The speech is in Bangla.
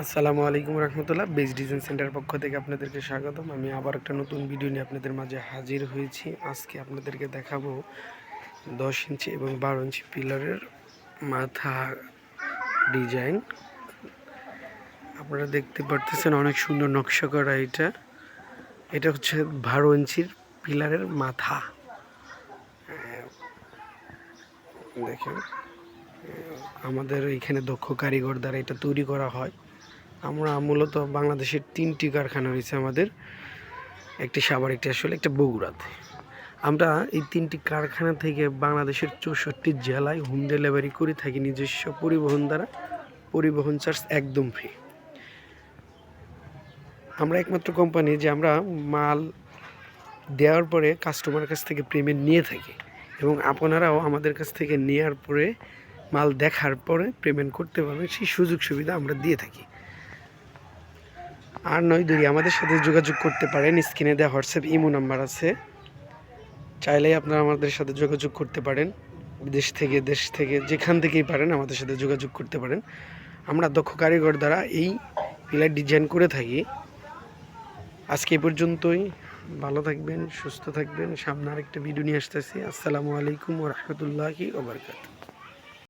আসসালামু আলাইকুম রহমতুল্লাহ। বেস ডিজাইন সেন্টার পক্ষ থেকে আপনাদেরকে স্বাগতম। আমি আবার একটা নতুন ভিডিও নিয়ে আপনাদের মাঝে হাজির হয়েছি। আজকে আপনাদেরকে দেখাবো 10 ইঞ্চি এবং 12 ইঞ্চি পিলারের মাথা ডিজাইন। আপনারা দেখতে পারতেছেন অনেক সুন্দর নকশা করা। এটা হচ্ছে 12 ইঞ্চির পিলারের মাথা। দেখেন, আমাদের এখানে দক্ষ কারিগর দ্বারা এটা তৈরি করা হয়। আমরা মূলত বাংলাদেশের 3টি কারখানা রয়েছে আমাদের, একটি সাভার, একটি আসলে, একটা বগুড়াতে। আমরা এই 3টি কারখানা থেকে বাংলাদেশের 64 জেলায় হোম ডেলিভারি করে থাকি নিজস্ব পরিবহন দ্বারা। পরিবহন চার্জ একদম ফ্রি। আমরা একমাত্র কোম্পানি যে আমরা মাল দেওয়ার পরে কাস্টমারের কাছ থেকে পেমেন্ট নিয়ে থাকি, এবং আপনারাও আমাদের কাছ থেকে নেওয়ার পরে মাল দেখার পরে পেমেন্ট করতে পারবেন, সেই সুযোগ সুবিধা আমরা দিয়ে থাকি। আর নয় দূরে আমাদের সাথে যোগাযোগ করতে পারেন। স্ক্রিনে দেওয়া হোয়াটসঅ্যাপ ইমো নাম্বার আছে, চাইলেই আপনারা আমাদের সাথে যোগাযোগ করতে পারেন। বিদেশ থেকে, দেশ থেকে, যেখান থেকেই পারেন আমাদের সাথে যোগাযোগ করতে পারেন। আমরা দক্ষ কারিগর দ্বারা এই পিলার ডিজাইন করে থাকি। আজকে এই পর্যন্তই। ভালো থাকবেন, সুস্থ থাকবেন। সামনে আরেকটা ভিডিও নিয়ে আসতেছি। আসসালামু আলাইকুম ওয়া রাহমাতুল্লাহি ওয়া বারাকাতুহু।